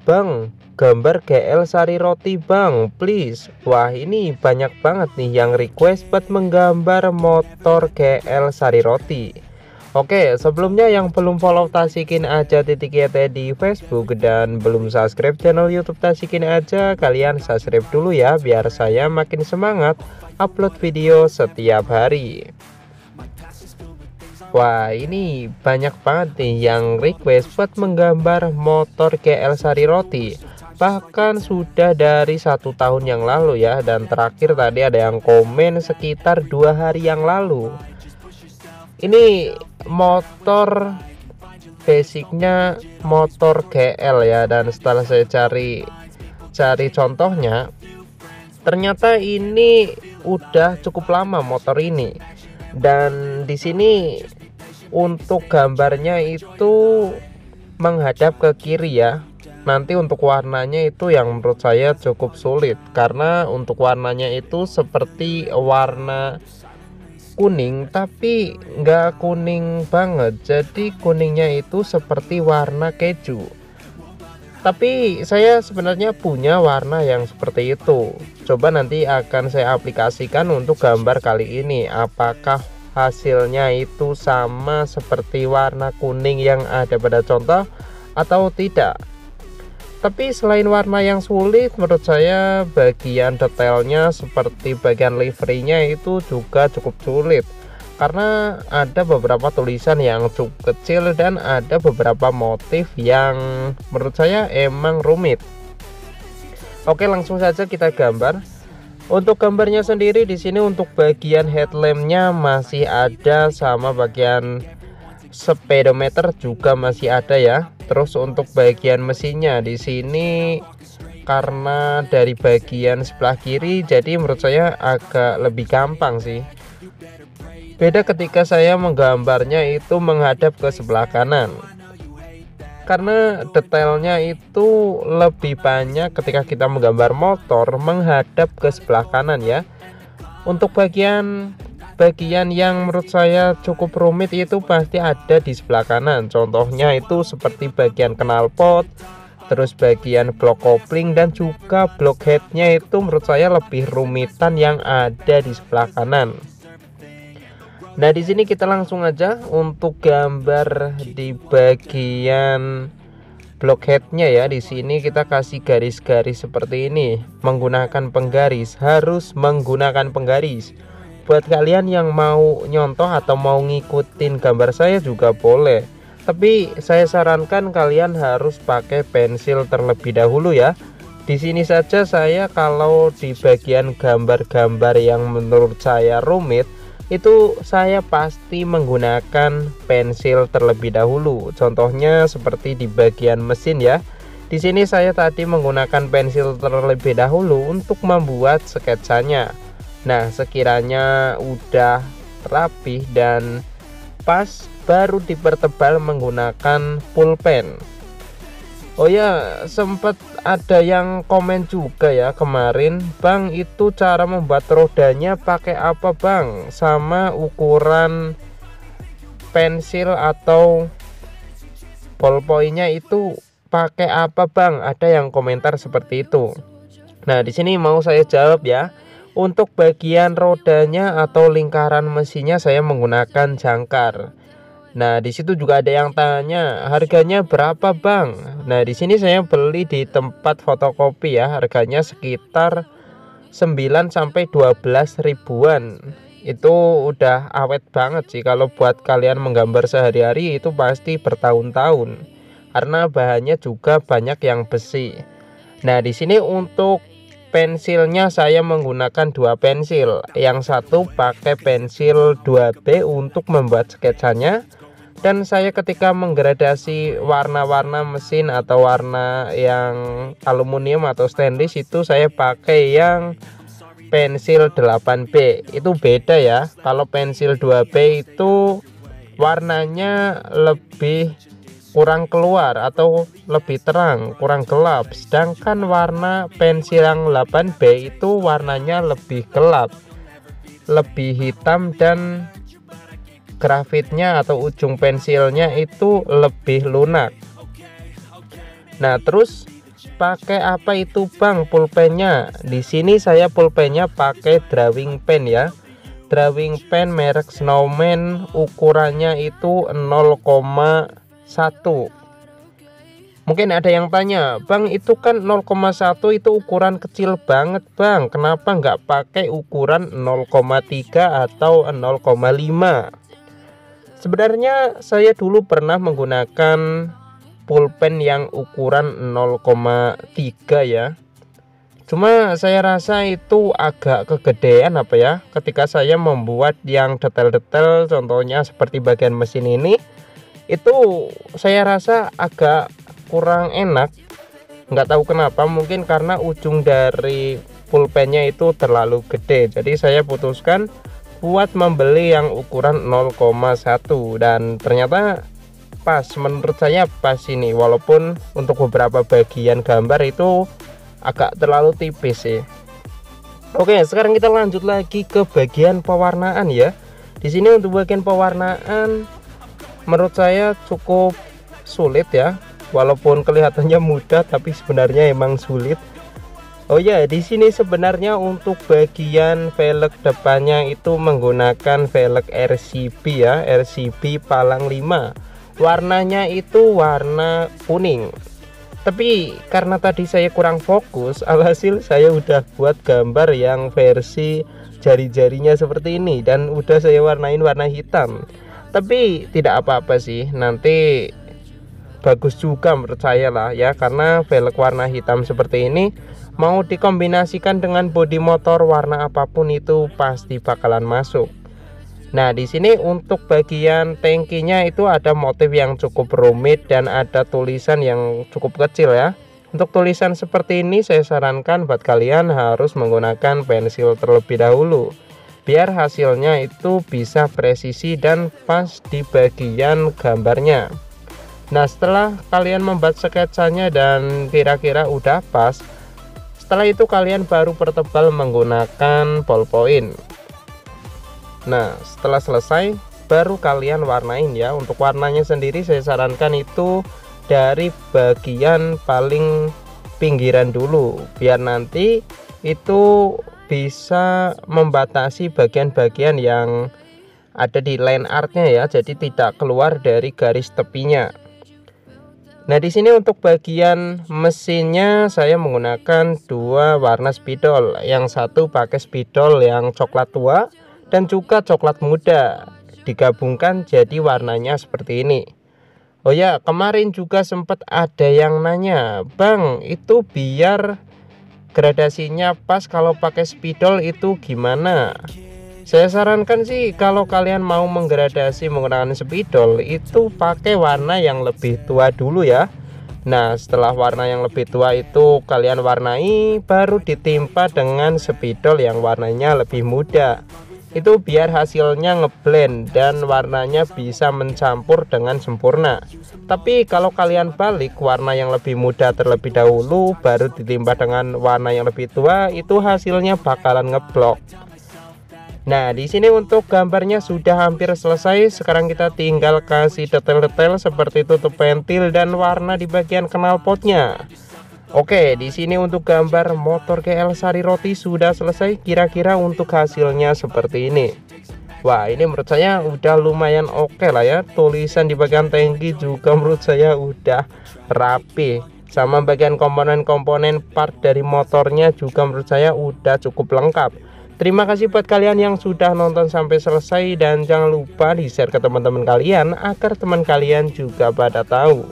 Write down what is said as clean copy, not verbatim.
Bang, gambar GL Sari Roti bang, please. Wah, ini banyak banget nih yang request buat menggambar motor GL Sari Roti. Oke, sebelumnya yang belum follow Tasikin Aja .YT di Facebook dan belum subscribe channel YouTube Tasikin Aja, kalian subscribe dulu ya biar saya makin semangat upload video setiap hari. Wah, ini banyak banget nih yang request buat menggambar motor GL Sari Roti. Bahkan sudah dari 1 tahun yang lalu ya. Dan terakhir tadi ada yang komen sekitar 2 hari yang lalu. Ini motor basicnya motor GL ya. Dan setelah saya cari contohnya, ternyata ini udah cukup lama motor ini. Dan di sini untuk gambarnya itu menghadap ke kiri ya. Nanti untuk warnanya itu yang menurut saya cukup sulit, karena untuk warnanya itu seperti warna kuning tapi nggak kuning banget, jadi kuningnya itu seperti warna keju. Tapi saya sebenarnya punya warna yang seperti itu. Coba nanti akan saya aplikasikan untuk gambar kali ini. Apakah hasilnya itu sama seperti warna kuning yang ada pada contoh atau tidak? Tapi selain warna yang sulit, menurut saya bagian detailnya seperti bagian liverynya itu juga cukup sulit, karena ada beberapa tulisan yang cukup kecil dan ada beberapa motif yang menurut saya emang rumit. Oke, langsung saja kita gambar. Untuk gambarnya sendiri di sini untuk bagian headlampnya masih ada, sama bagian speedometer juga masih ada ya. Terus untuk bagian mesinnya di sini karena dari bagian sebelah kiri, jadi menurut saya agak lebih gampang sih. Beda ketika saya menggambarnya itu menghadap ke sebelah kanan, karena detailnya itu lebih banyak ketika kita menggambar motor menghadap ke sebelah kanan ya. Untuk bagian yang menurut saya cukup rumit itu pasti ada di sebelah kanan. Contohnya itu seperti bagian knalpot, terus bagian blok kopling, dan juga blok headnya itu menurut saya lebih rumitan yang ada di sebelah kanan. Nah, di sini kita langsung aja untuk gambar di bagian block headnya ya. Di sini kita kasih garis-garis seperti ini menggunakan penggaris, harus menggunakan penggaris. Buat kalian yang mau nyontoh atau mau ngikutin gambar saya juga boleh, tapi saya sarankan kalian harus pakai pensil terlebih dahulu ya. Di sini saja saya kalau di bagian gambar-gambar yang menurut saya rumit itu saya pasti menggunakan pensil terlebih dahulu. Contohnya seperti di bagian mesin ya. Di sini saya tadi menggunakan pensil terlebih dahulu untuk membuat sketsanya. Nah, sekiranya udah rapih dan pas, baru dipertebal menggunakan pulpen. Oh ya, sempat ada yang komen juga ya kemarin, Bang, itu cara membuat rodanya pakai apa Bang, sama ukuran pensil atau ballpointnya itu pakai apa Bang? Ada yang komentar seperti itu. Nah, di sini mau saya jawab ya. Untuk bagian rodanya atau lingkaran mesinnya saya menggunakan jangkar. Nah, di situ juga ada yang tanya harganya berapa Bang. Nah, di sini saya beli di tempat fotokopi ya, harganya sekitar 9 sampai 12 ribuan. Itu udah awet banget sih, kalau buat kalian menggambar sehari-hari itu pasti bertahun-tahun, karena bahannya juga banyak yang besi. Nah, di sini untuk pensilnya saya menggunakan 2 pensil. Yang satu pakai pensil 2B untuk membuat sketsanya, dan saya ketika menggradasi warna-warna mesin atau warna yang aluminium atau stainless itu saya pakai yang pensil 8B. Itu beda ya. Kalau pensil 2B itu warnanya lebih kurang keluar atau lebih terang, kurang gelap. Sedangkan warna pensil yang 8B itu warnanya lebih gelap, lebih hitam, dan grafitnya atau ujung pensilnya itu lebih lunak. Nah, terus pakai apa itu Bang pulpennya? Di sini saya pulpennya pakai drawing pen ya. Drawing pen merek Snowman, ukurannya itu 0,1. Mungkin ada yang tanya, Bang itu kan 0,1 itu ukuran kecil banget Bang, kenapa nggak pakai ukuran 0,3 atau 0,5? Sebenarnya saya dulu pernah menggunakan pulpen yang ukuran 0,3 ya. Cuma saya rasa itu agak kegedean apa ya, ketika saya membuat yang detail-detail contohnya seperti bagian mesin ini, itu saya rasa agak kurang enak. Nggak tahu kenapa, mungkin karena ujung dari pulpennya itu terlalu gede. Jadi saya putuskan buat membeli yang ukuran 0,1 dan ternyata pas, menurut saya pas ini, walaupun untuk beberapa bagian gambar itu agak terlalu tipis sih. Oke, sekarang kita lanjut lagi ke bagian pewarnaan ya. Di sini untuk bagian pewarnaan menurut saya cukup sulit ya. Walaupun kelihatannya mudah tapi sebenarnya emang sulit. Oh ya, di sini sebenarnya untuk bagian velg depannya itu menggunakan velg RCB ya, RCB Palang 5. Warnanya itu warna kuning. Tapi karena tadi saya kurang fokus, alhasil saya udah buat gambar yang versi jari-jarinya seperti ini dan udah saya warnain warna hitam. Tapi tidak apa-apa sih, nanti bagus juga menurut saya lah ya, karena velg warna hitam seperti ini mau dikombinasikan dengan bodi motor warna apapun itu pasti bakalan masuk. Nah, di sini untuk bagian tangkinya itu ada motif yang cukup rumit dan ada tulisan yang cukup kecil ya. Untuk tulisan seperti ini saya sarankan buat kalian harus menggunakan pensil terlebih dahulu, biar hasilnya itu bisa presisi dan pas di bagian gambarnya. Nah, setelah kalian membuat sketsanya dan kira-kira udah pas, setelah itu kalian baru pertebal menggunakan ballpoint. Nah, setelah selesai baru kalian warnain ya. Untuk warnanya sendiri saya sarankan itu dari bagian paling pinggiran dulu, biar nanti itu bisa membatasi bagian-bagian yang ada di line artnya ya, jadi tidak keluar dari garis tepinya. Nah, di sini untuk bagian mesinnya saya menggunakan dua warna spidol. Yang satu pakai spidol yang coklat tua dan juga coklat muda, digabungkan jadi warnanya seperti ini. Oh ya, kemarin juga sempat ada yang nanya, Bang itu biar gradasinya pas kalau pakai spidol itu gimana? Saya sarankan sih kalau kalian mau menggradasi menggunakan spidol itu pakai warna yang lebih tua dulu ya. Nah, setelah warna yang lebih tua itu kalian warnai, baru ditimpa dengan spidol yang warnanya lebih muda. Itu biar hasilnya ngeblend dan warnanya bisa mencampur dengan sempurna. Tapi kalau kalian balik, warna yang lebih muda terlebih dahulu baru ditimpa dengan warna yang lebih tua, itu hasilnya bakalan ngeblok. Nah, di sini untuk gambarnya sudah hampir selesai. Sekarang kita tinggal kasih detail-detail seperti tutup pentil dan warna di bagian knalpotnya. Oke, di sini untuk gambar motor GL Sari Roti sudah selesai. Kira-kira untuk hasilnya seperti ini. Wah, ini menurut saya udah lumayan oke lah ya. Tulisan di bagian tangki juga menurut saya udah rapi. Sama bagian komponen-komponen part dari motornya juga menurut saya udah cukup lengkap. Terima kasih buat kalian yang sudah nonton sampai selesai, dan jangan lupa di share ke teman-teman kalian agar teman kalian juga pada tahu.